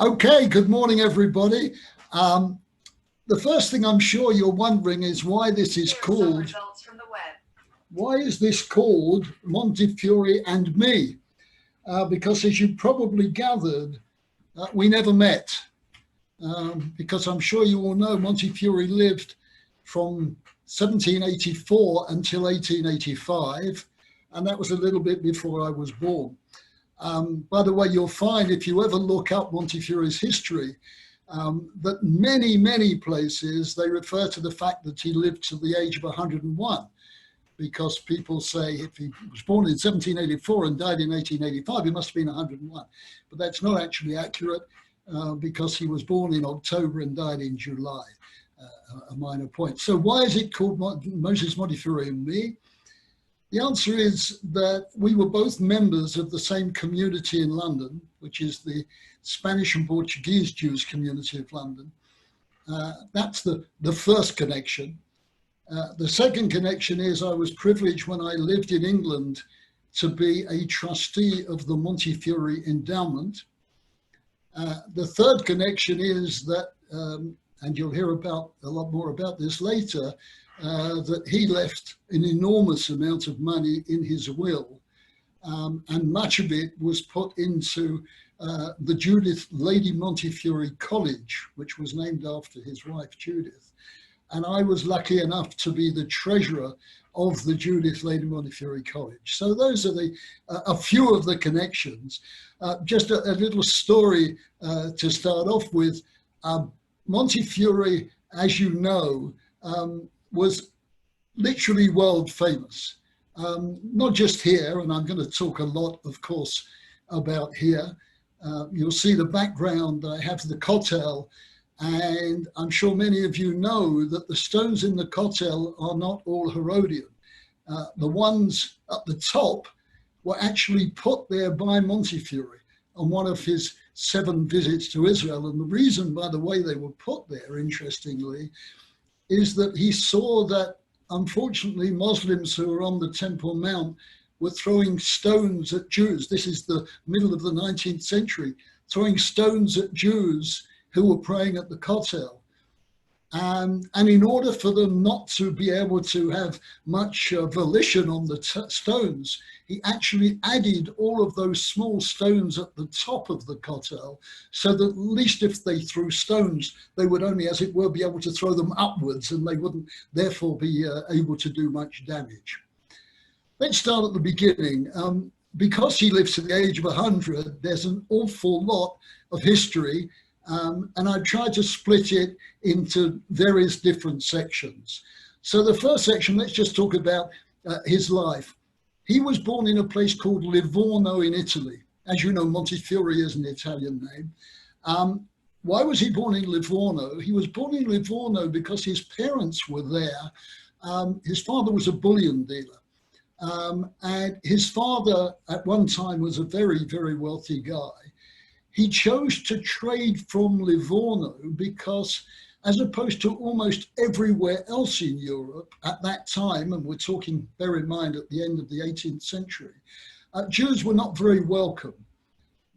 Okay, good morning, everybody. The first thing I'm sure you're wondering is why this is called, why is this called Montefiore and Me? Because as you probably gathered, we never met. Because I'm sure you all know Montefiore lived from 1784 until 1885, and that was a little bit before I was born. By the way, you'll find if you ever look up Montefiore's history, that many places they refer to the fact that he lived to the age of 101, because people say if he was born in 1784 and died in 1885, he must have been 101. But that's not actually accurate because he was born in October and died in July, a minor point. So why is it called Moses Montefiore and Me? The answer is that we were both members of the same community in London, which is the Spanish and Portuguese Jews community of London. That's the first connection. The second connection is I was privileged when I lived in England to be a trustee of the Montefiore Endowment. The third connection is that, and you'll hear about a lot more about this later, that he left an enormous amount of money in his will, and much of it was put into the Judith Lady Montefiore College, which was named after his wife Judith. And I was lucky enough to be the treasurer of the Judith Lady Montefiore College. So those are a few of the connections. Just a little story to start off with. Montefiore, as you know, was literally world famous, not just here, and I'm going to talk a lot, of course, about here. You'll see the background. I have the Kotel, and I'm sure many of you know that the stones in the Kotel are not all Herodian. The ones at the top were actually put there by Montefiore on one of his 7 visits to Israel. And the reason, by the way, they were put there, interestingly, is that he saw that, unfortunately, Muslims who were on the Temple Mount were throwing stones at Jews. This is the middle of the 19th century, throwing stones at Jews who were praying at the Kotel. And in order for them not to be able to have much volition on the stones, he actually added all of those small stones at the top of the Kotel, so that at least if they threw stones, they would only, as it were, be able to throw them upwards, and they wouldn't therefore be able to do much damage. Let's start at the beginning. Because he lives to the age of 100, there's an awful lot of history. And I tried to split it into various different sections. So the first section, let's just talk about his life. He was born in a place called Livorno in Italy. As you know, Montefiore is an Italian name. Why was he born in Livorno? He was born in Livorno because his parents were there. His father was a bullion dealer. And his father at one time was a very wealthy guy. He chose to trade from Livorno because, as opposed to almost everywhere else in Europe at that time, and we're talking, bear in mind, at the end of the 18th century, Jews were not very welcome.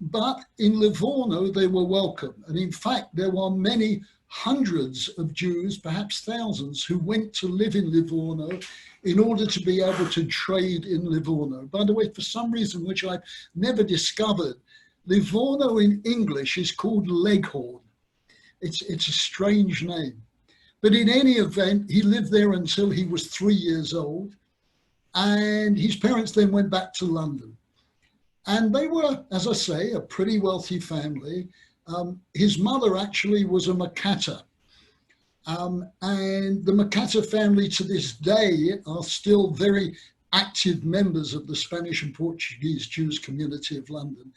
But in Livorno, they were welcome. And in fact, there were many hundreds of Jews, perhaps thousands, who went to live in Livorno in order to be able to trade in Livorno. By the way, for some reason, which I've never discovered, Livorno in English is called Leghorn. It's a strange name. But in any event, he lived there until he was 3 years old. And his parents then went back to London. And they were, as I say, a pretty wealthy family. His mother actually was a Makata. And the Makata family to this day are still very active members of the Spanish and Portuguese Jews community of London.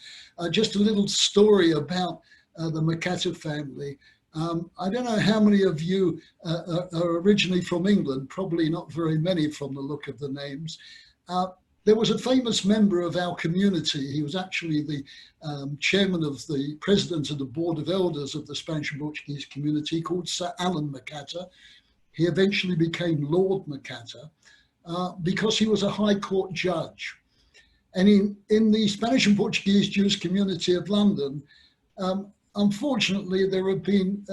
Just a little story about the Makata family. I don't know how many of you are originally from England, probably not very many from the look of the names. There was a famous member of our community. He was actually the chairman of the president of the board of elders of the Spanish and Portuguese community, called Sir Alan Makata. He eventually became Lord Makata. Because he was a high court judge. And in the Spanish and Portuguese Jewish community of London, unfortunately, there have been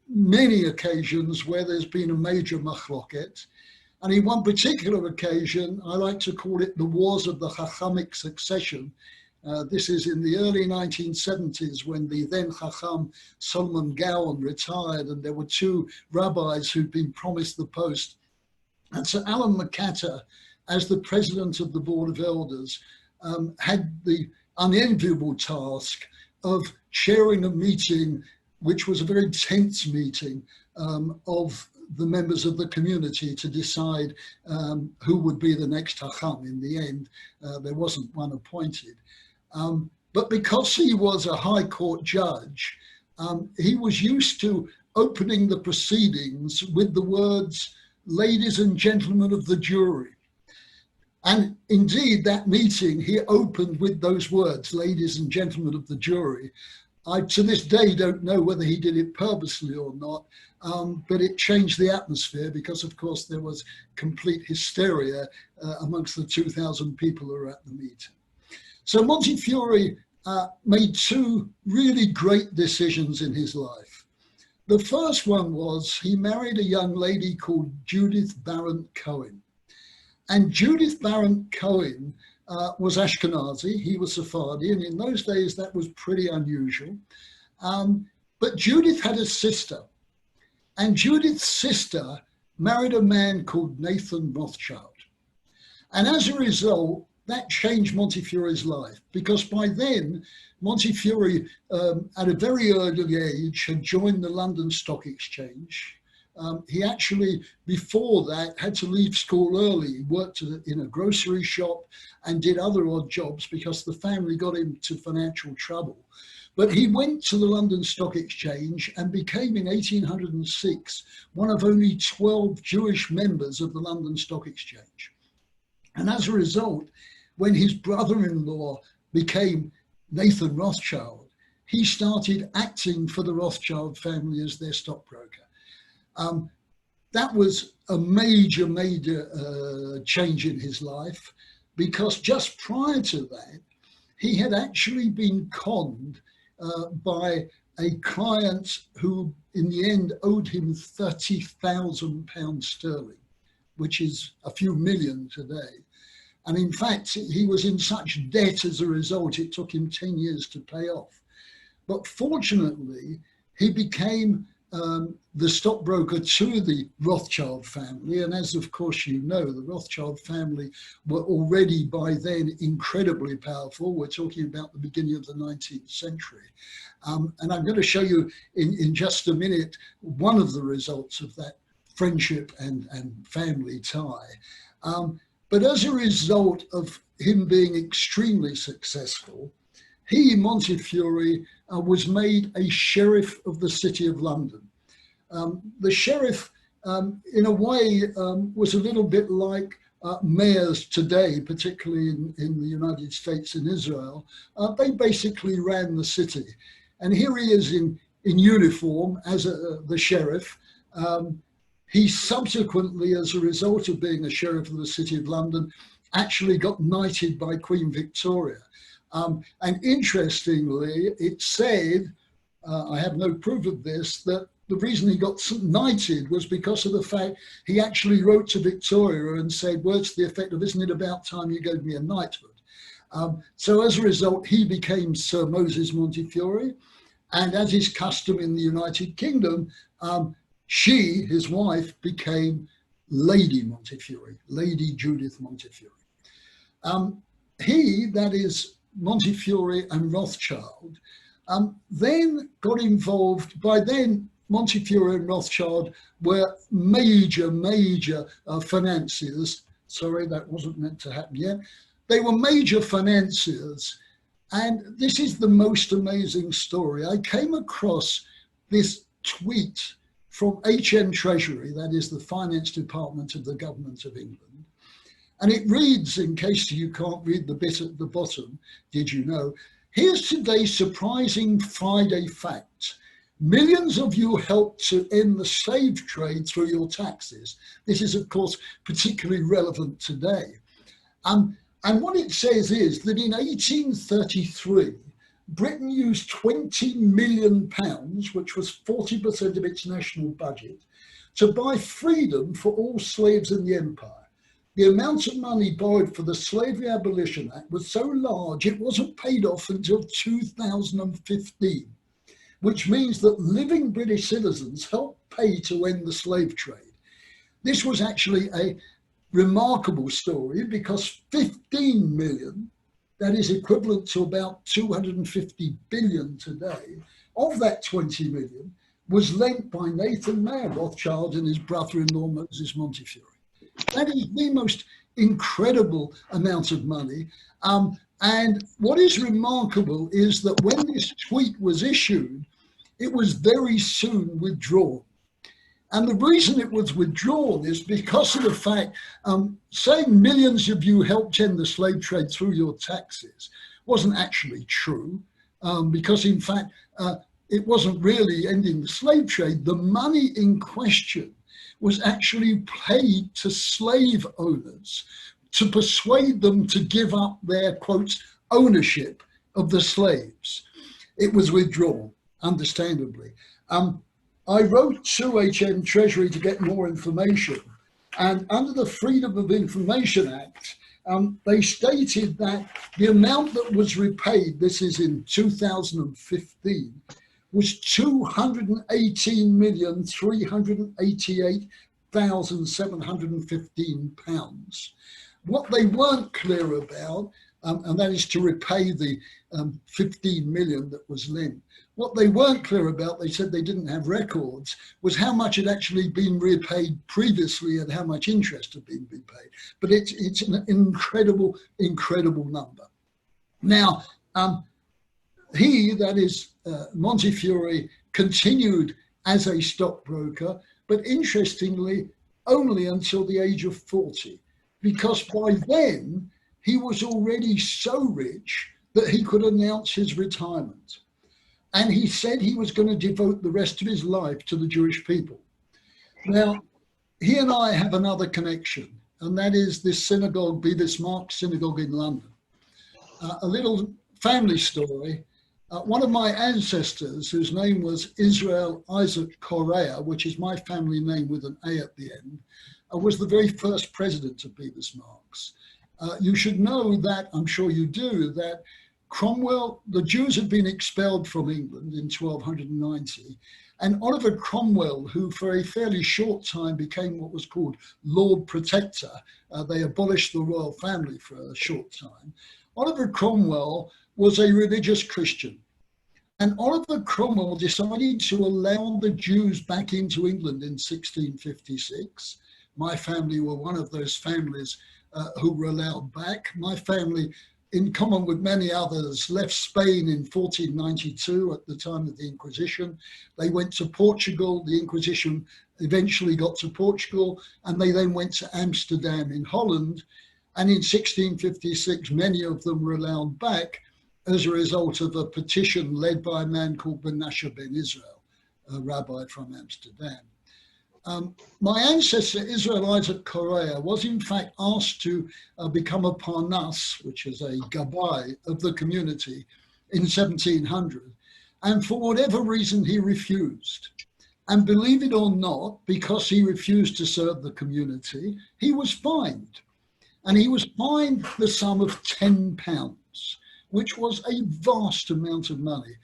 many occasions where there's been a major machloket. And in one particular occasion, I like to call it the Wars of the Chachamic Succession. This is in the early 1970s when the then Chacham Solomon Gaon retired, and there were two rabbis who'd been promised the post. And Sir Alan McCatter, as the president of the Board of Elders, had the unenviable task of chairing a meeting, which was a very tense meeting of the members of the community to decide who would be the next Chacham. In the end, there wasn't one appointed. But because he was a High Court judge, he was used to opening the proceedings with the words, "Ladies and gentlemen of the jury." And indeed, that meeting, he opened with those words, "Ladies and gentlemen of the jury." I, to this day, don't know whether he did it purposely or not, but it changed the atmosphere because, of course, there was complete hysteria amongst the 2,000 people who were at the meeting. So Montefiore made two really great decisions in his life. The first one was he married a young lady called Judith Barrett Cohen. And Judith Barrett Cohen was Ashkenazi, he was Sephardi, and in those days that was pretty unusual. But Judith had a sister, and Judith's sister married a man called Nathan Rothschild. And as a result, that changed Montefiore's life, because by then, Montefiore, at a very early age, had joined the London Stock Exchange. He actually, before that, had to leave school early. He worked in a grocery shop and did other odd jobs because the family got into financial trouble. But he went to the London Stock Exchange and became, in 1806, one of only 12 Jewish members of the London Stock Exchange. And as a result, when his brother-in-law became Nathan Rothschild, he started acting for the Rothschild family as their stockbroker. That was a major change in his life, because just prior to that, he had actually been conned by a client who in the end owed him £30,000 sterling, which is a few million today. And in fact, he was in such debt as a result, it took him 10 years to pay off. But fortunately, he became the stockbroker to the Rothschild family. And as of course you know, the Rothschild family were already by then incredibly powerful. We're talking about the beginning of the 19th century. And I'm going to show you in just a minute one of the results of that friendship and family tie. But as a result of him being extremely successful, he, Montefiore, was made a sheriff of the City of London. The sheriff, in a way, was a little bit like mayors today, particularly in the United States and Israel. They basically ran the city. And here he is in uniform as the sheriff. He subsequently, as a result of being a sheriff of the City of London, actually got knighted by Queen Victoria. And interestingly, it said, I have no proof of this, that the reason he got knighted was because of the fact he actually wrote to Victoria and said words to the effect of, "Isn't it about time you gave me a knighthood?" So as a result, he became Sir Moses Montefiore. And as is custom in the United Kingdom, she, his wife, became Lady Montefiore, Lady Judith Montefiore. He, that is Montefiore and Rothschild, then got involved. By then, Montefiore and Rothschild were major financiers. Sorry, that wasn't meant to happen yet. They were major financiers. And this is the most amazing story. I came across this tweet from HM Treasury, that is the finance department of the government of England. And it reads, in case you can't read the bit at the bottom, did you know, "Here's today's surprising Friday fact. Millions of you helped to end the slave trade through your taxes." This is, of course, particularly relevant today. And what it says is that in 1833, Britain used £20 million, which was 40% of its national budget, to buy freedom for all slaves in the empire. The amount of money borrowed for the Slavery Abolition Act was so large it wasn't paid off until 2015, which means that living British citizens helped pay to end the slave trade. This was actually a remarkable story because 15 million, that is equivalent to about 250 billion today, of that 20 million was lent by Nathan Mayer Rothschild and his brother-in-law Moses Montefiore. That is the most incredible amount of money. And what is remarkable is that when this tweet was issued, it was very soon withdrawn. And the reason it was withdrawn is because of the fact, saying millions of you helped end the slave trade through your taxes wasn't actually true, because in fact, it wasn't really ending the slave trade. The money in question was actually paid to slave owners to persuade them to give up their, quote, ownership of the slaves. It was withdrawn, understandably. I wrote to HM Treasury to get more information, and under the Freedom of Information Act, they stated that the amount that was repaid, this is in 2015, was £218,388,715. What they weren't clear about, and that is to repay the 15 million that was lent. What they weren't clear about, they said they didn't have records, was how much had actually been repaid previously and how much interest had been repaid. But it's an incredible, incredible number. Now, he, that is Montefiore, continued as a stockbroker, but interestingly, only until the age of 40, because by then he was already so rich that he could announce his retirement. And he said he was going to devote the rest of his life to the Jewish people. Now, he and I have another connection, and that is this synagogue, Bevis Marks Synagogue in London. A little family story. One of my ancestors, whose name was Israel Isaac Corre, which is my family name with an A at the end, was the very first president of Bevis Marks. You should know that, I'm sure you do, that Cromwell, the Jews had been expelled from England in 1290, and Oliver Cromwell, who for a fairly short time became what was called Lord Protector, they abolished the royal family for a short time. Oliver Cromwell was a religious Christian, and Oliver Cromwell decided to allow the Jews back into England in 1656. My family were one of those families who were allowed back. My family, in common with many others, left Spain in 1492 at the time of the Inquisition. They went to Portugal. The Inquisition eventually got to Portugal, and they then went to Amsterdam in Holland. And in 1656, many of them were allowed back as a result of a petition led by a man called Menashe ben Israel, a rabbi from Amsterdam. My ancestor, Israel Isaac Correa, was in fact asked to become a parnas, which is a gabbai of the community, in 1700. And for whatever reason, he refused. And believe it or not, because he refused to serve the community, he was fined. And he was fined the sum of £10, which was a vast amount of money.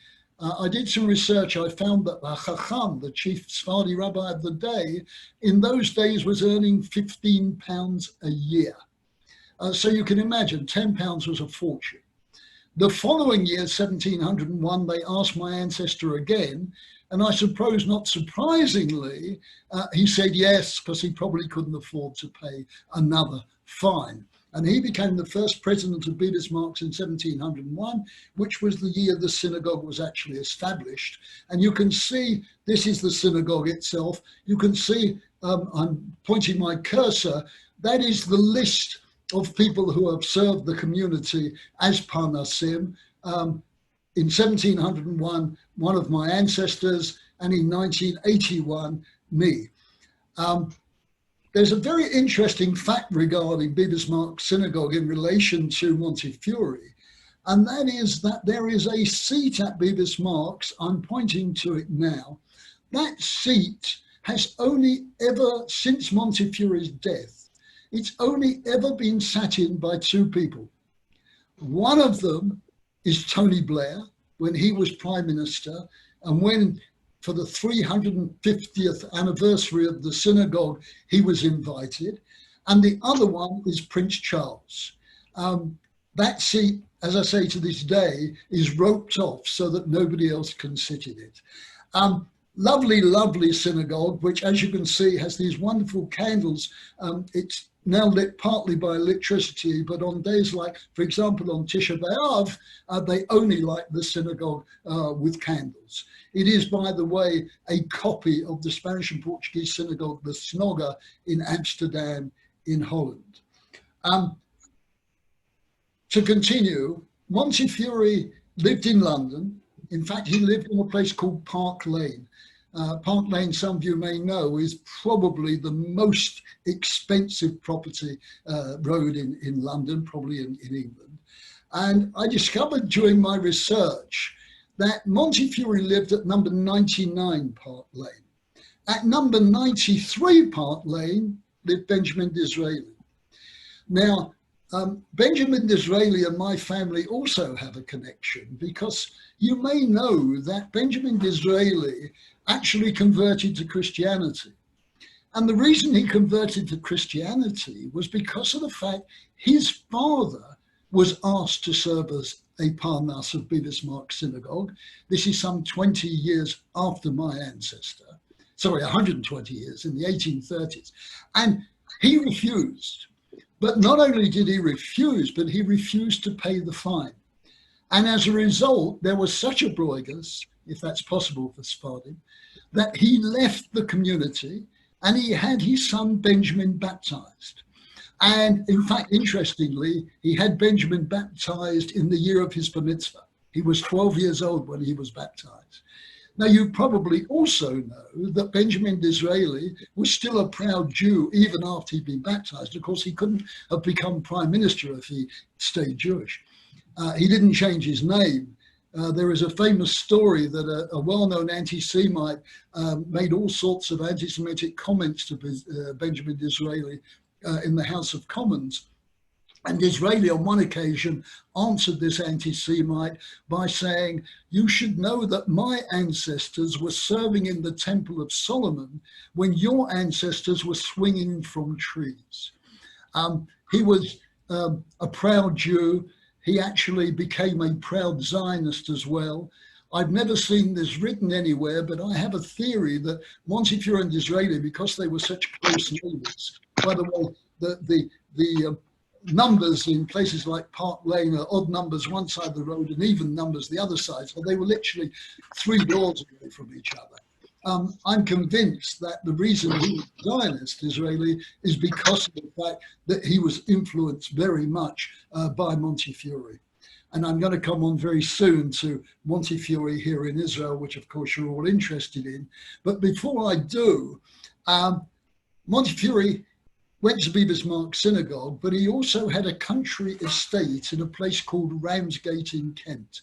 I did some research. I found that the Chacham, the chief Sephardi rabbi of the day, in those days was earning £15 a year. So you can imagine, £10 was a fortune. The following year, 1701, they asked my ancestor again, and I suppose not surprisingly, he said yes, because he probably couldn't afford to pay another fine. And he became the first president of Bevis Marks in 1701, which was the year the synagogue was actually established. And you can see, this is the synagogue itself. You can see, I'm pointing my cursor, that is the list of people who have served the community as Parnasim. In 1701, one of my ancestors, and in 1981, me. There's a very interesting fact regarding Bevis Marks Synagogue in relation to Montefiore. and that is that there is a seat at Bevis Marks. I'm pointing to it now. That seat has only ever, since Montefiore's death, it's only ever been sat in by two people. One of them is Tony Blair, when he was Prime Minister, and when, for the 350th anniversary of the synagogue, he was invited. And the other one is Prince Charles. That seat, as I say to this day, is roped off so that nobody else can sit in it. Lovely, lovely synagogue, which, as you can see, has these wonderful candles. It's now lit partly by electricity, but on days like, for example, on Tisha B'Av, they only light the synagogue with candles. It is, by the way, a copy of the Spanish and Portuguese synagogue, the Snoga, in Amsterdam, in Holland. To continue, Montefiore lived in London. In fact, he lived in a place called Park Lane. Park Lane, some of you may know, is probably the most expensive property road in London, probably in England. And I discovered during my research that Montefiore lived at number 99 Park Lane. At number 93 Park Lane lived Benjamin Disraeli. Now, Benjamin Disraeli and my family also have a connection, because you may know that Benjamin Disraeli actually converted to Christianity. And the reason he converted to Christianity was because of the fact his father was asked to serve as a parnas of Bevis Marks Synagogue. This is some 20 years after my ancestor. Sorry, 120 years, in the 1830s. And he refused. But not only did he refuse, but he refused to pay the fine. And as a result, there was such a broigus, if that's possible for Sephardim, that he left the community and he had his son Benjamin baptized. And in fact, interestingly, he had Benjamin baptized in the year of his bar mitzvah. He was 12 years old when he was baptized. Now, you probably also know that Benjamin Disraeli was still a proud Jew even after he'd been baptized. Of course, he couldn't have become prime minister if he stayed Jewish. He didn't change his name. There is a famous story that a well-known anti-Semite made all sorts of anti-Semitic comments to Benjamin Disraeli in the House of Commons. And Disraeli, on one occasion, answered this anti-Semite by saying, "You should know that my ancestors were serving in the Temple of Solomon when your ancestors were swinging from trees." He was a proud Jew. He actually became a proud Zionist as well. I've never seen this written anywhere, but I have a theory that Montefiore and Disraeli, because they were such close neighbors, by the way, the numbers in places like Park Lane are odd numbers one side of the road and even numbers the other side. So they were literally 3 doors away from each other. I'm convinced that the reason he was Zionist, Disraeli, is because of the fact that he was influenced very much by Montefiore. And I'm going to come on very soon to Montefiore here in Israel, which of course you're all interested in. But before I do, Montefiore went to Bevis Marks Synagogue, but he also had a country estate in a place called Ramsgate in Kent.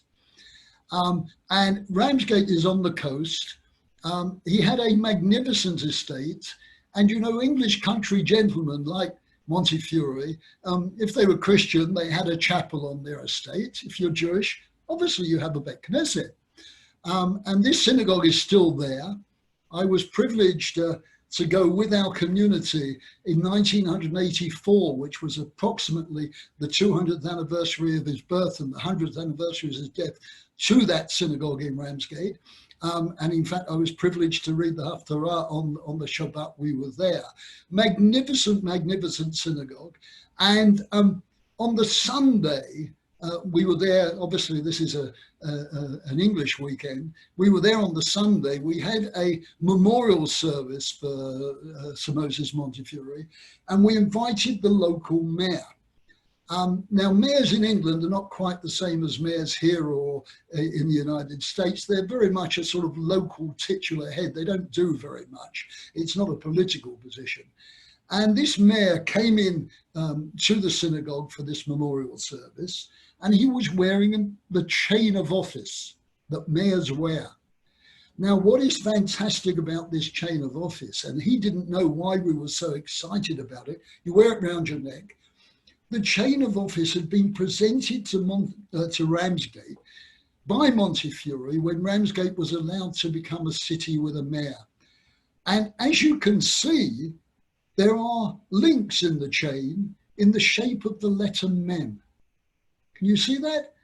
And Ramsgate is on the coast. He had a magnificent estate. And you know, English country gentlemen like Montefiore, if they were Christian, they had a chapel on their estate. If you're Jewish, obviously you have a Bet Knesset. And this synagogue is still there. I was privileged to go with our community in 1984, which was approximately the 200th anniversary of his birth and the 100th anniversary of his death, to that synagogue in Ramsgate. And in fact, I was privileged to read the Haftarah on the Shabbat we were there. Magnificent, magnificent synagogue. And on the Sunday, we were there. Obviously, this is an English weekend. We were there on the Sunday. We had a memorial service for Sir Moses Montefiore, and we invited the local mayor. Now, mayors in England are not quite the same as mayors here or in the United States. They're very much a sort of local titular head. They don't do very much. It's not a political position. And this mayor came in to the synagogue for this memorial service. and he was wearing the chain of office that mayors wear. Now, what is fantastic about this chain of office, and he didn't know why we were so excited about it, you wear it round your neck. The chain of office had been presented to Ramsgate by Montefiore when Ramsgate was allowed to become a city with a mayor. And as you can see, there are links in the chain in the shape of the letter mem. Can you see that?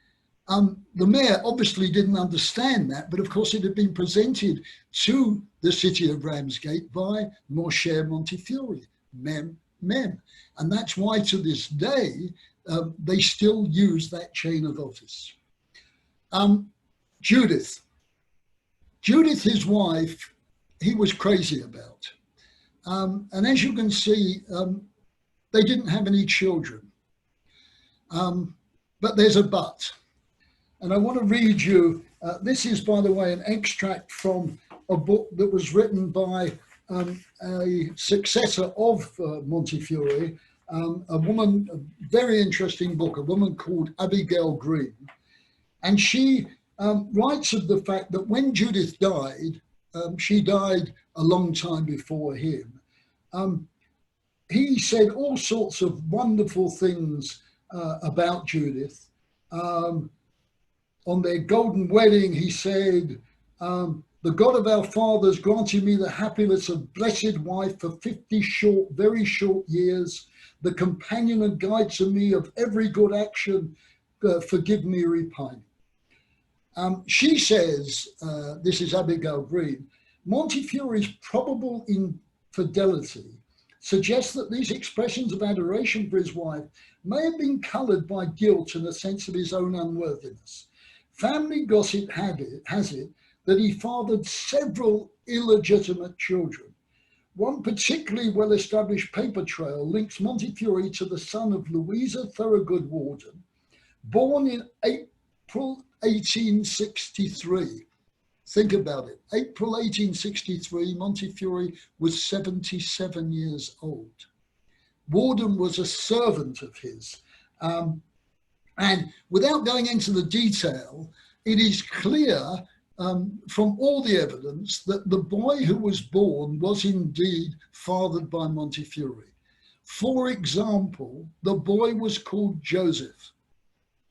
The mayor obviously didn't understand that, but of course it had been presented to the city of Ramsgate by Moshe Montefiore, mem, mem. And that's why to this day, they still use that chain of office. Judith, his wife, he was crazy about. And as you can see, they didn't have any children. But there's a but. And I want to read you, this is, by the way, an extract from a book that was written by a successor of Montefiore, a woman, a very interesting book, a woman called Abigail Green. And she writes of the fact that when Judith died, she died a long time before him. He said all sorts of wonderful things about Judith. On their golden wedding, he said, the God of our fathers granted me the happiness of blessed wife for 50 short, very short years, the companion and guide to me of every good action, forgive me repining. She says, this is Abigail Green, Montefiore's probable infidelity suggests that these expressions of adoration for his wife may have been coloured by guilt and a sense of his own unworthiness. Family gossip has it that he fathered several illegitimate children. One particularly well-established paper trail links Montefiore to the son of Louisa Thorogood Warden, born in April 1863. Think about it. April 1863, Montefiore was 77 years old. Warden was a servant of his. And without going into the detail, it is clear from all the evidence that the boy who was born was indeed fathered by Montefiore. For example, the boy was called Joseph.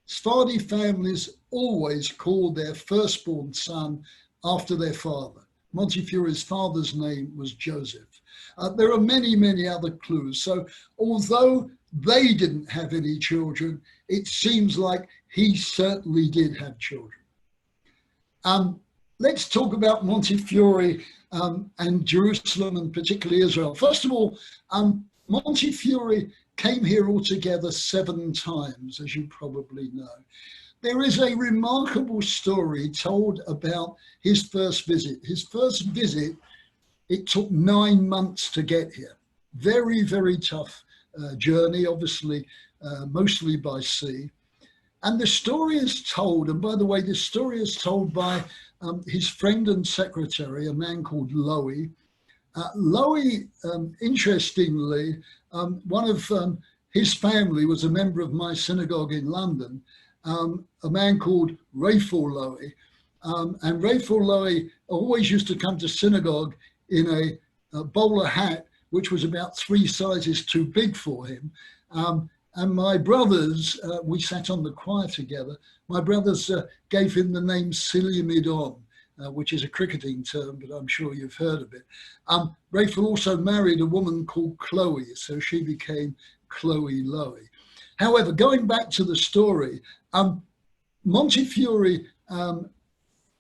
Sephardi families always called their firstborn son after their father. Montefiore's father's name was Joseph. There are many, many other clues. So although they didn't have any children, it seems like he certainly did have children. Let's talk about Montefiore and Jerusalem, and particularly Israel. First of all, Montefiore came here altogether 7 times, as you probably know. There is a remarkable story told about his first visit. His first visit, it took 9 months to get here. Very, very tough journey, obviously, mostly by sea. And the story is told, and by the way, this story is told by his friend and secretary, a man called Lowy. Lowy, interestingly, one of his family was a member of my synagogue in London, a man called Raphael Lowy. And Raphael Lowy always used to come to synagogue in a bowler hat, which was about 3 sizes too big for him. And my brothers, we sat on the choir together. My brothers gave him the name Silimidon, which is a cricketing term, but I'm sure you've heard of it. Raphael also married a woman called Chloe, so she became Chloe Lowy. However, going back to the story, Montefiore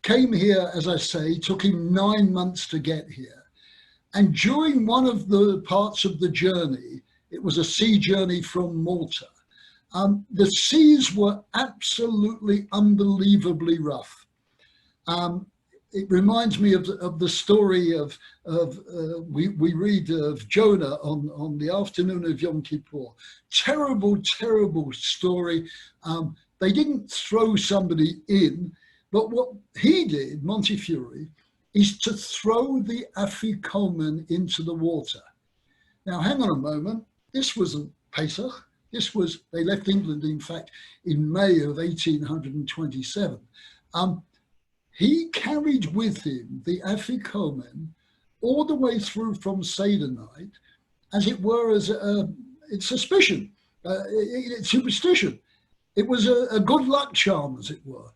came here, as I say, took him 9 months to get here. And during one of the parts of the journey, it was a sea journey from Malta. The seas were absolutely unbelievably rough. It reminds me of the story of we read of Jonah on the afternoon of Yom Kippur. Terrible, terrible story. They didn't throw somebody in, but what he did, Montefiore, is to throw the afikomen into the water. Now, hang on a moment. This wasn't Pesach. They left England, in fact, in May of 1827. He carried with him the Afikomen all the way through from Seder night, as it were, as it's suspicion, it's superstition. It was a good luck charm, as it were.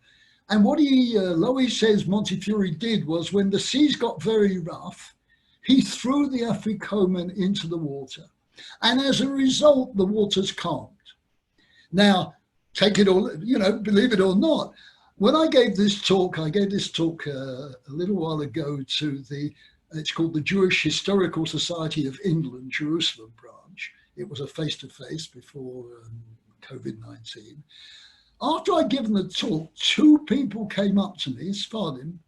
And what Lowy says Montefiore did was, when the seas got very rough, he threw the Afikomen into the water. And as a result, the waters calmed. Now, take it all, believe it or not, when I gave this talk a little while ago to it's called the Jewish Historical Society of England, Jerusalem branch. It was a face-to-face before COVID-19. After I'd given the talk, two people came up to me, Sfardim,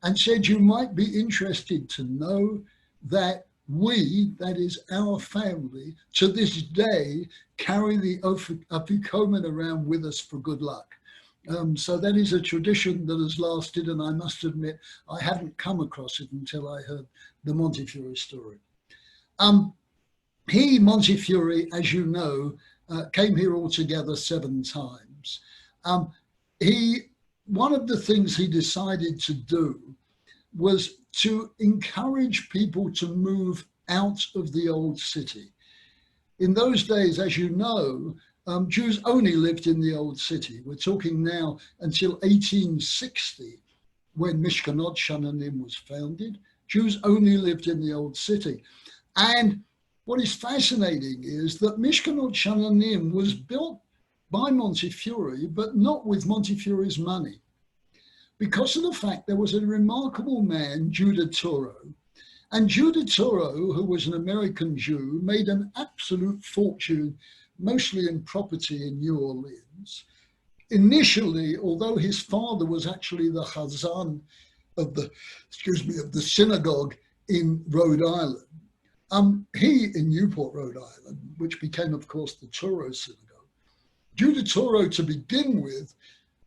and said, you might be interested to know that we, that is our family, to this day, carry the Afikomen around with us for good luck. So that is a tradition that has lasted, and I must admit, I hadn't come across it until I heard the Montefiore story. Montefiore, as you know, came here altogether 7 times. One of the things he decided to do was to encourage people to move out of the old city. In those days, as you know, Jews only lived in the old city. We're talking now until 1860, when Mishkanot Shananim was founded. Jews only lived in the old city. And what is fascinating is that Mishkanot Shananim was built by Montefiore, but not with Montefiore's money. Because of the fact there was a remarkable man, Judah Toro. And Judah Toro, who was an American Jew, made an absolute fortune, mostly in property in New Orleans. Initially, although his father was actually the Chazan of the synagogue in Rhode Island, he in Newport, Rhode Island, which became, of course, the Toro synagogue. Judah Toro, to begin with,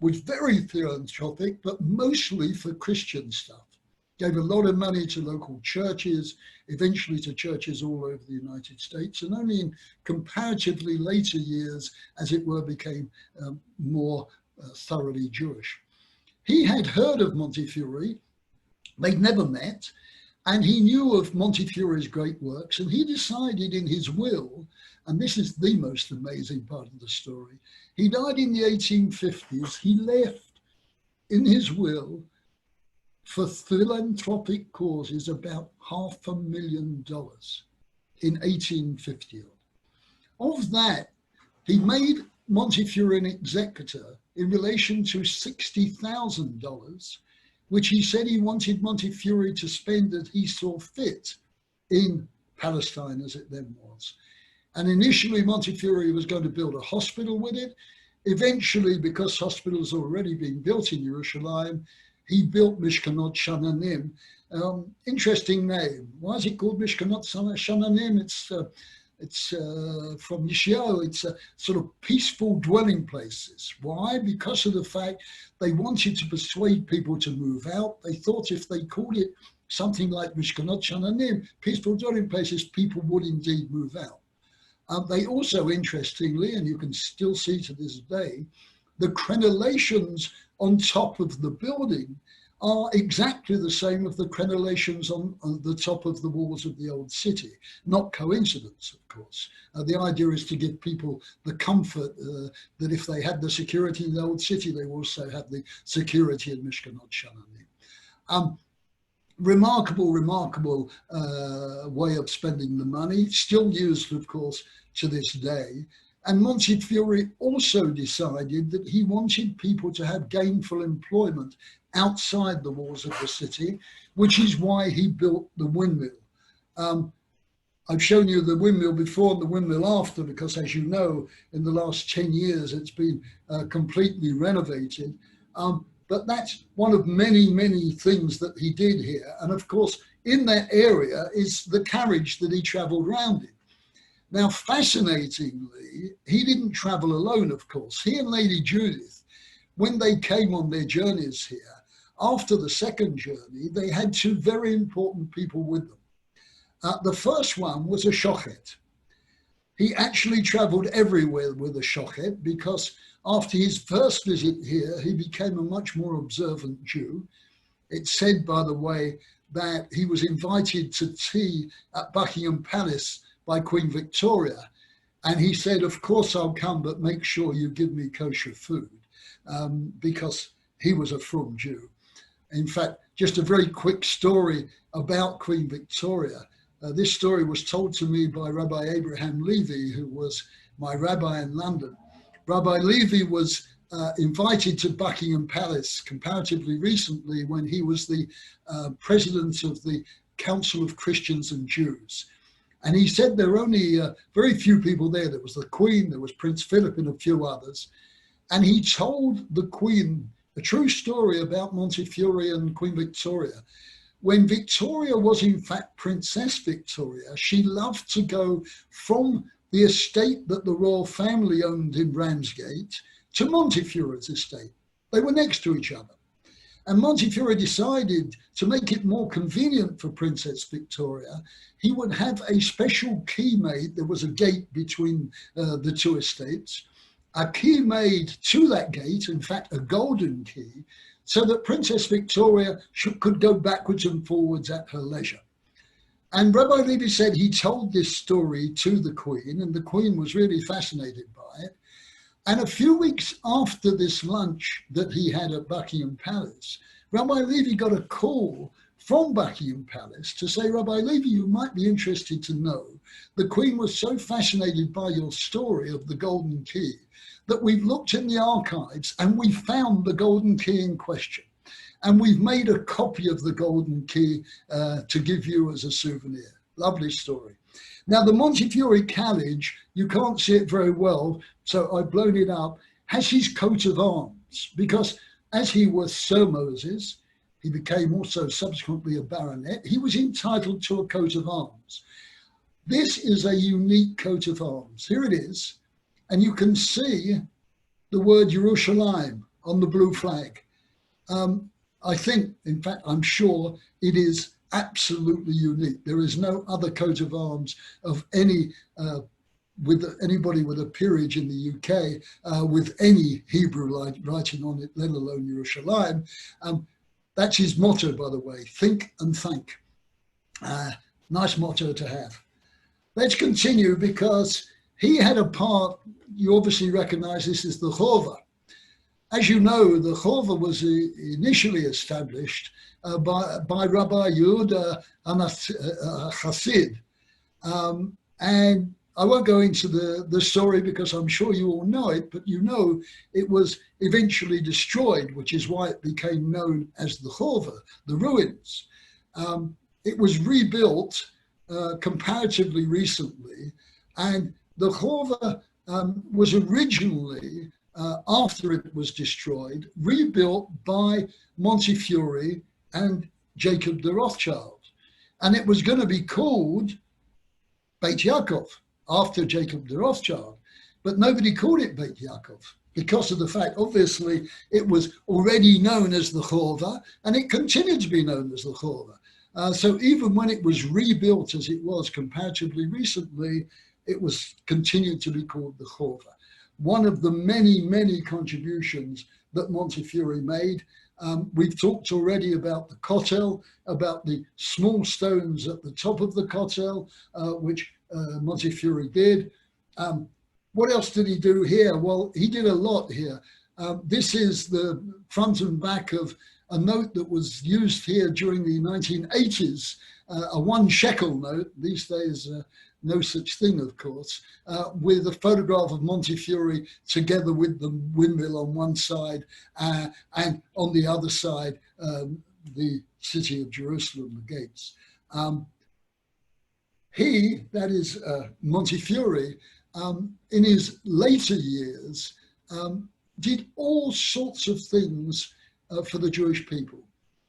was very philanthropic, but mostly for Christian stuff. Gave a lot of money to local churches, eventually to churches all over the United States, and only in comparatively later years, as it were, became more thoroughly Jewish. He had heard of Montefiore. They'd never met, and he knew of Montefiore's great works, and he decided in his will, and this is the most amazing part of the story, he died in the 1850s, he left in his will for philanthropic causes about $500,000 in 1850. Of that, he made Montefiore an executor in relation to $60,000, which he said he wanted Montefiore to spend as he saw fit in Palestine, as it then was. And initially, Montefiore was going to build a hospital with it. Eventually, because hospitals already being built in Jerusalem, he built Mishkanot Shananim. Interesting name. Why is it called Mishkanot Shananim? It's from Yeshayahu. It's a sort of peaceful dwelling places. Why? Because of the fact they wanted to persuade people to move out. They thought if they called it something like Mishkanot Shananim, peaceful dwelling places, people would indeed move out. They also, interestingly, and you can still see to this day, the crenellations on top of the building are exactly the same as the crenellations on the top of the walls of the old city. Not coincidence, of course. The idea is to give people the comfort that if they had the security in the old city, they also have the security in Mishkanot Shananim. Remarkable way of spending the money, still used, of course, to this day. And Montefiore also decided that he wanted people to have gainful employment outside the walls of the city, which is why he built the windmill. I've shown you the windmill before and the windmill after, because as you know, in the last 10 years, it's been completely renovated. But that's one of many, many things that he did here. And of course, in that area is the carriage that he traveled around in. Now, fascinatingly, he didn't travel alone, of course. He and Lady Judith, when they came on their journeys here, after the second journey, they had 2 very important people with them. The first one was a shochet. He actually traveled everywhere with a shochet because after his first visit here, he became a much more observant Jew. It's said, by the way, that he was invited to tea at Buckingham Palace by Queen Victoria. And he said, of course I'll come, but make sure you give me kosher food, because he was a frum Jew. In fact, just a very quick story about Queen Victoria. This story was told to me by Rabbi Abraham Levy, who was my rabbi in London. Rabbi Levy was invited to Buckingham Palace comparatively recently when he was the president of the Council of Christians and Jews. And he said there were only very few people there. There was the Queen, there was Prince Philip and a few others. And he told the Queen a true story about Montefiore and Queen Victoria. When Victoria was in fact Princess Victoria, she loved to go from the estate that the royal family owned in Ramsgate to Montefiore's estate. They were next to each other. And Montefiore decided to make it more convenient for Princess Victoria, he would have a special key made. There was a gate between the two estates, a key made to that gate, in fact, a golden key, so that Princess Victoria could go backwards and forwards at her leisure. And Rabbi Levy said he told this story to the Queen, and the Queen was really fascinated by it. And a few weeks after this lunch that he had at Buckingham Palace, Rabbi Levy got a call from Buckingham Palace to say, Rabbi Levy, you might be interested to know, the Queen was so fascinated by your story of the golden key that we've looked in the archives and we found the golden key in question. And we've made a copy of the golden key to give you as a souvenir. Lovely story. Now, the Montefiore carriage, you can't see it very well, so I've blown it up, has his coat of arms, because as he was Sir Moses, he became also subsequently a baronet, he was entitled to a coat of arms. This is a unique coat of arms. Here it is. And you can see the word Yerushalayim on the blue flag. I think, in fact, I'm sure it is absolutely unique. There is no other coat of arms of any, with anybody with a peerage in the UK, with any Hebrew writing on it, let alone Yerushalayim. That's his motto, by the way, think and thank. Nice motto to have. Let's continue, because he had a part, you obviously recognize this as the Corre. As you know, the Corre was initially established by Rabbi Yehuda Chassid. And I won't go into the story because I'm sure you all know it, but you know it was eventually destroyed, which is why it became known as the Corre, the ruins. It was rebuilt comparatively recently, and the Corre was originally, after it was destroyed, rebuilt by Montefiore and Jacob de Rothschild. And it was going to be called Beit Yaakov, after Jacob de Rothschild. But nobody called it Beit Yaakov because of the fact, obviously, it was already known as the Corre, and it continued to be known as the Corre. So even when it was rebuilt as it was comparatively recently, it was continued to be called the Corre. One of the many, many contributions that Montefiore made. We've talked already about the kotel, about the small stones at the top of the kotel, which Montefiore did. What else did he do here? Well, he did a lot here. This is the front and back of a note that was used here during the 1980s, a 1 shekel note. These days, no such thing, of course, with a photograph of Montefiore together with the windmill on one side and on the other side, the city of Jerusalem, the gates. He, that is Montefiore, in his later years, did all sorts of things for the Jewish people.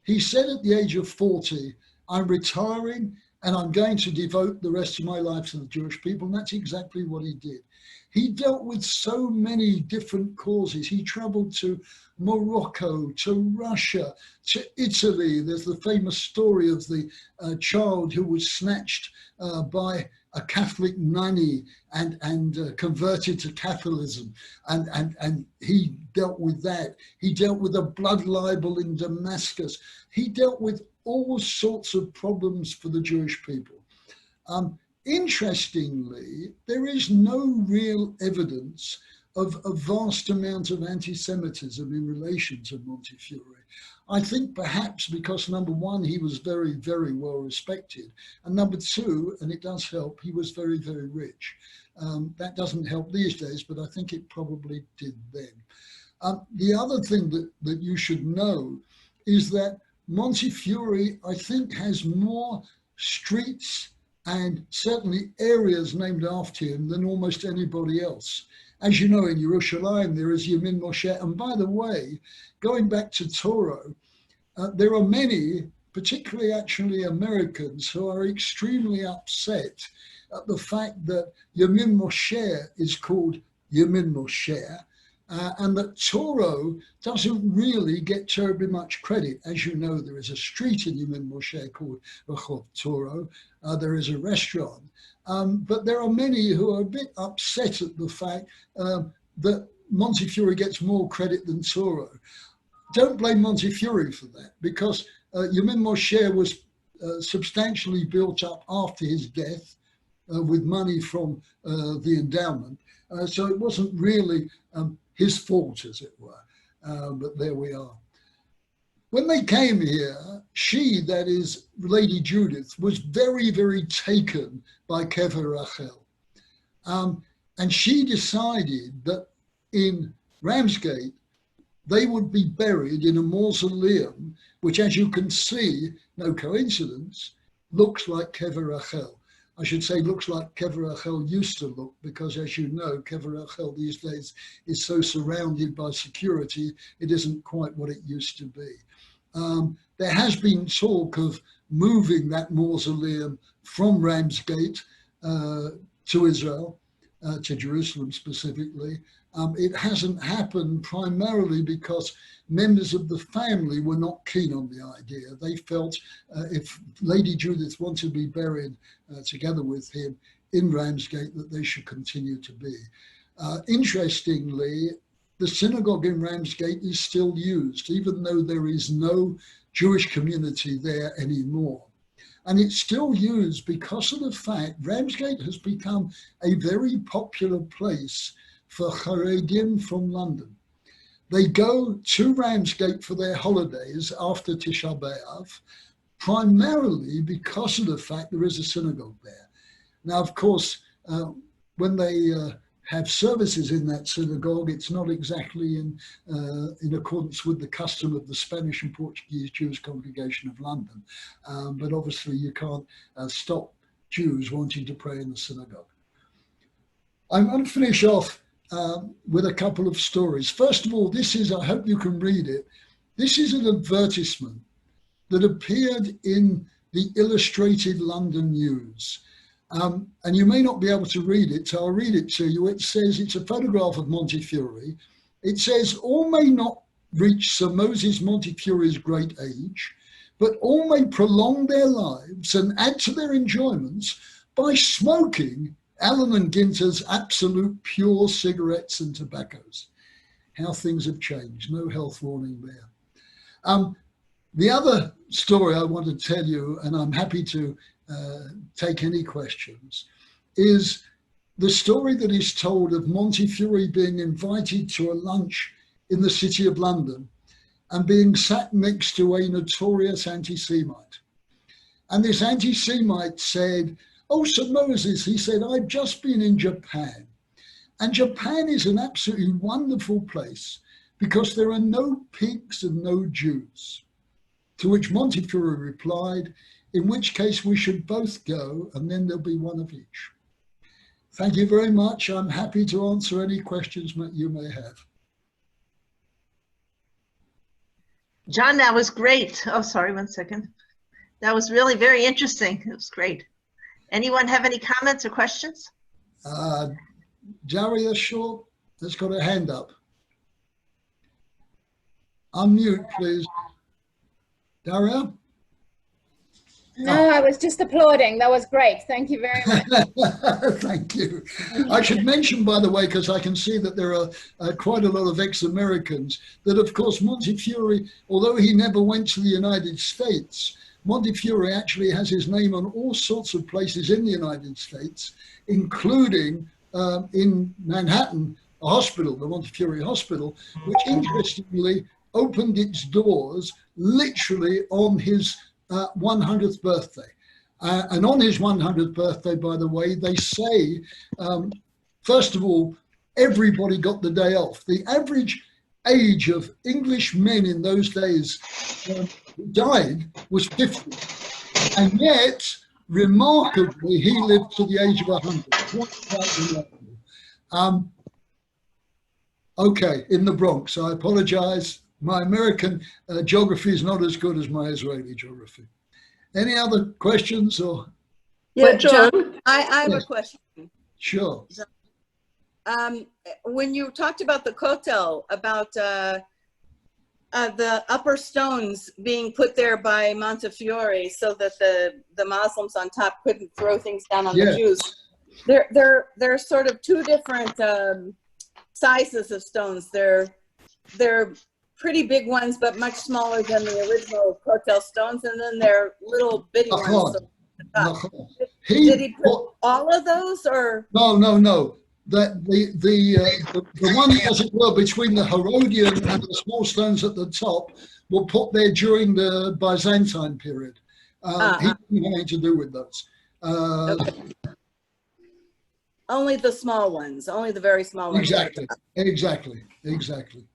He said at the age of 40, I'm retiring and I'm going to devote the rest of my life to the Jewish people. And that's exactly what he did. He dealt with so many different causes. He traveled to Morocco, to Russia, to Italy. There's the famous story of the child who was snatched by a Catholic nanny and converted to Catholicism. And he dealt with that. He dealt with a blood libel in Damascus. He dealt with all sorts of problems for the Jewish people. Interestingly, there is no real evidence of a vast amount of anti-Semitism in relation to Montefiore. I think perhaps because, number one, he was very, very well respected, and number two, and it does help, he was very, very rich. That doesn't help these days, but I think it probably did then. The other thing that you should know is that Montefiore, I think, has more streets and certainly areas named after him than almost anybody else. As you know, in Yerushalayim, there is Yamin Moshe. And by the way, going back to Toro, there are many, particularly actually Americans, who are extremely upset at the fact that Yamin Moshe is called Yamin Moshe, and that Toro doesn't really get terribly much credit. As you know, there is a street in Yamin Moshe called Rehov Toro. There is a restaurant. But there are many who are a bit upset at the fact that Montefiore gets more credit than Toro. Don't blame Montefiore for that, because Yamin Moshe was substantially built up after his death with money from the endowment. So it wasn't really his fault, as it were, but there we are. When they came here, she, that is Lady Judith, was very, very taken by Kever Rachel. And she decided that in Ramsgate, they would be buried in a mausoleum, which, as you can see, no coincidence, looks like Kever Rachel. I should say looks like Kever Rachel used to look, because as you know, Kever Rachel these days is so surrounded by security, it isn't quite what it used to be. There has been talk of moving that mausoleum from Ramsgate to Israel, to Jerusalem specifically. It hasn't happened primarily because members of the family were not keen on the idea. They felt if Lady Judith wanted to be buried together with him in Ramsgate, that they should continue to be. Interestingly, the synagogue in Ramsgate is still used, even though there is no Jewish community there anymore. And it's still used because of the fact Ramsgate has become a very popular place for Haredim from London. They go to Ramsgate for their holidays after Tisha B'Av, primarily because of the fact there is a synagogue there. Now, of course, when they have services in that synagogue, it's not exactly in accordance with the custom of the Spanish and Portuguese Jewish Congregation of London. But obviously you can't stop Jews wanting to pray in the synagogue. I'm going to finish off with a couple of stories. First of all, this is, I hope you can read it, this is an advertisement that appeared in the Illustrated London News. And you may not be able to read it, so I'll read it to you. It says, it's a photograph of Montefiore. It says, all may not reach Sir Moses Montefiore's great age, but all may prolong their lives and add to their enjoyments by smoking Allen and Ginter's absolute pure cigarettes and tobaccos. How things have changed. No health warning there. The other story I want to tell you, and I'm happy to take any questions, is the story that is told of Montefiore being invited to a lunch in the City of London and being sat next to a notorious anti-Semite. And this anti-Semite said, oh, Sir Moses, he said, I've just been in Japan. And Japan is an absolutely wonderful place because there are no pigs and no Jews. To which Montefiore replied, in which case we should both go and then there'll be one of each. Thank you very much. I'm happy to answer any questions you may have. John, that was great. Oh, sorry, one second. That was really very interesting. It was great. Anyone have any comments or questions? Daria Short has got her hand up. Unmute, please. Daria? No, I was just applauding. That was great. Thank you very much. Thank you. I should mention, by the way, because I can see that there are quite a lot of ex-Americans, that of course Montefiore, although he never went to the United States, Montefiore actually has his name on all sorts of places in the United States, including in Manhattan, a hospital, the Montefiore Hospital, which interestingly opened its doors literally on his 100th birthday. And on his 100th birthday, by the way, they say, first of all, everybody got the day off. The average age of English men in those days who died was 50. And yet, remarkably, he lived to the age of 100. Quite remarkable. Okay, in the Bronx. I apologize. My American geography is not as good as my Israeli geography. Any other questions? Or? Yeah, John, I have a question. Sure. When you talked about the Kotel, about the upper stones being put there by Montefiore so that the Muslims on top couldn't throw things down on the Jews, they're sort of two different sizes of stones. They're pretty big ones, but much smaller than the original Kotel stones, and then they're little bitty ones. Did he put all of those, or no? The ones, as it were, between the Herodian and the small stones at the top were put there during the Byzantine period. He didn't have anything to do with those. Okay. Only the small ones, only the very small ones. Exactly.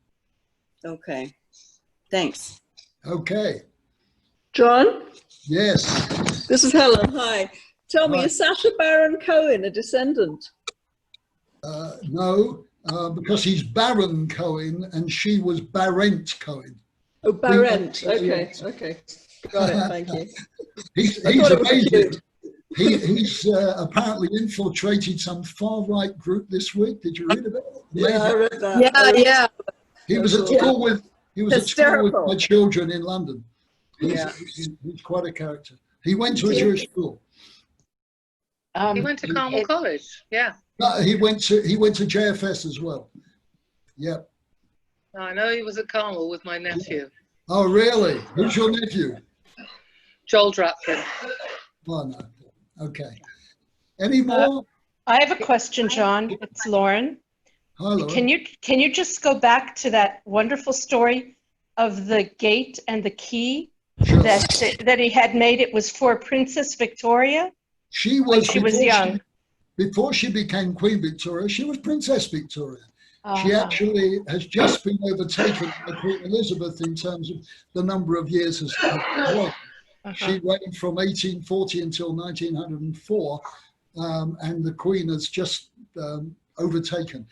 Okay, thanks. Okay. John? Yes. This is Helen. Hi. Tell me, is Sacha Baron Cohen a descendant? No, because he's Baron Cohen and she was Barent Cohen. Oh, Barent. Okay. Got it. Thank you. He's amazing. He's apparently infiltrated some far-right group this week. Did you read about it? Yeah, I read that. Yeah. He was at school with my children in London. He's quite a character. He went to a Jewish school. He went to Carmel College. Yeah. No, he went to JFS as well. Yep. I know he was at Carmel with my nephew. Oh, really? Who's your nephew? Joel Drapkin. Oh, no. Okay. Any more? I have a question, John. It's Lauren. Hi, Lauren. Can you just go back to that wonderful story of the gate and the key that he had made? It was for Princess Victoria. She was young. Before she became Queen Victoria, she was Princess Victoria. She actually has just been overtaken by Queen Elizabeth in terms of the number of years as well. She reigned from 1840 until 1904, and the Queen has just overtaken.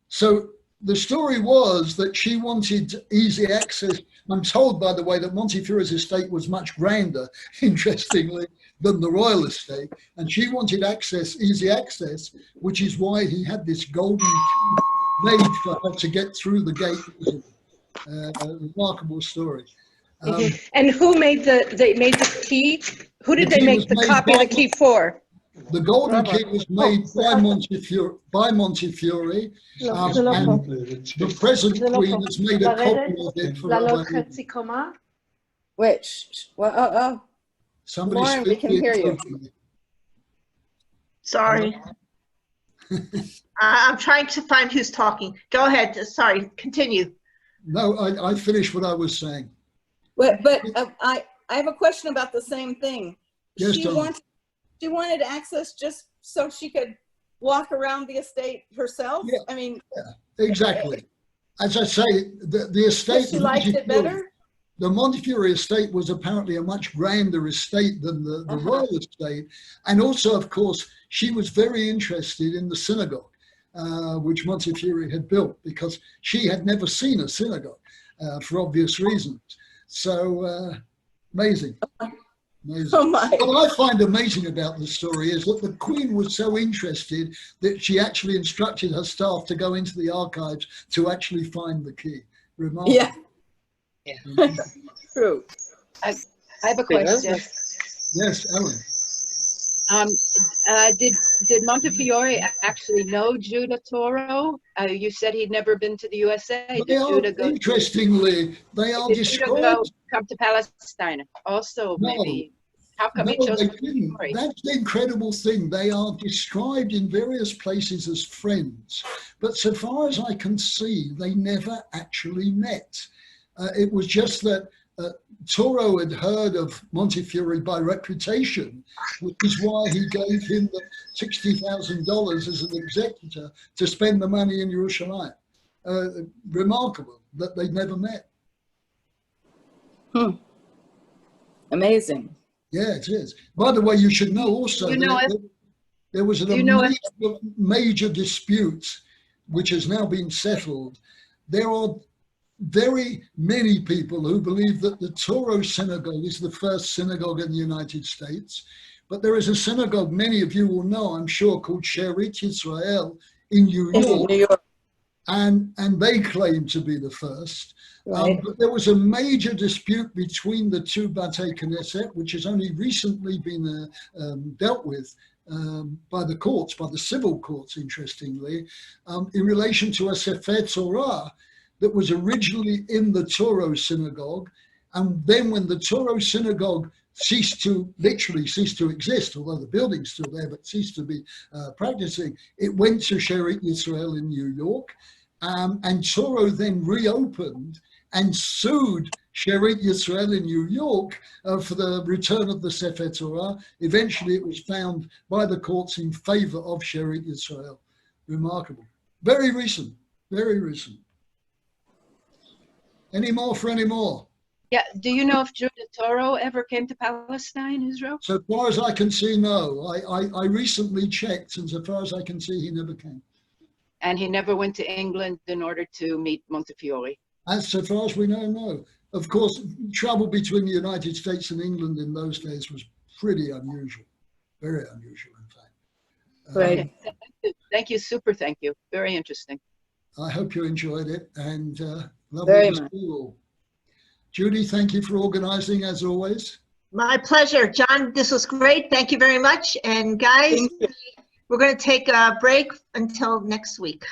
So the story was that she wanted easy access. I'm told, by the way, that Montefiore's estate was much grander, interestingly, than the royal estate, and she wanted easy access, which is why he had this golden key made for her to get through the gate. A remarkable story. And who made the key? Who did they make the copy of the key for? The golden key was made by Montefiore, and the present queen has made a copy of it for her. Which? Well, Somebody Lauren, we can hear you. Sorry. I'm trying to find who's talking. Go ahead. Sorry, continue. No, I finished what I was saying. But I have a question about the same thing. Yes, she wanted access just so she could walk around the estate herself. Yeah. I mean, exactly. As I say, the estate. She liked it better. The Montefiore estate was apparently a much grander estate than the royal estate, and also, of course, she was very interested in the synagogue, which Montefiore had built, because she had never seen a synagogue for obvious reasons. So amazing. Amazing. Oh my. What I find amazing about the story is that the Queen was so interested that she actually instructed her staff to go into the archives to actually find the key. Remarkable. Yeah. Yeah. True. I have a question. Yes, Ellen. Did Montefiore actually know Judah Toro? You said he'd never been to the USA. They Did are, Judah go? interestingly, they are Did Judah described. come to Palestine? Also, No. maybe. How come No, he chose they didn't. Montefiore? That's the incredible thing. They are described in various places as friends, but so far as I can see, they never actually met. It was just that Toro had heard of Montefiore by reputation, which is why he gave him the $60,000 as an executor to spend the money in Jerusalem. Remarkable that they never met. Amazing. Yeah, it is. By the way, you should know also You know there was a major dispute which has now been settled. There are very many people who believe that the Toro Synagogue is the first synagogue in the United States, but there is a synagogue many of you will know, I'm sure, called Sherit Yisrael in New York. And they claim to be the first. Right. But there was a major dispute between the two Batei Knesset, which has only recently been dealt with by the courts, by the civil courts, interestingly, in relation to a Sefer Torah that was originally in the Toro synagogue. And then when the Toro synagogue literally ceased to exist, although the building's still there, but ceased to be practicing, it went to Sherit Yisrael in New York. And Toro then reopened and sued Sherit Yisrael in New York for the return of the Sefer Torah. Eventually it was found by the courts in favor of Sherit Yisrael. Remarkable. Very recent, very recent. Any more for any more? Yeah. Do you know if Judah Toro ever came to Palestine, Israel? So far as I can see, no. I recently checked, and so far as I can see, he never came. And he never went to England in order to meet Montefiore? As so far as we know, no. Of course, travel between the United States and England in those days was pretty unusual. Very unusual, in fact. Right. Thank you. Super. Thank you. Very interesting. I hope you enjoyed it, and lovely Very to much. see you all. Judy, thank you for organizing as always. My pleasure. John, this was great. Thank you very much. And guys, Thank you. we're going to take a break until next week.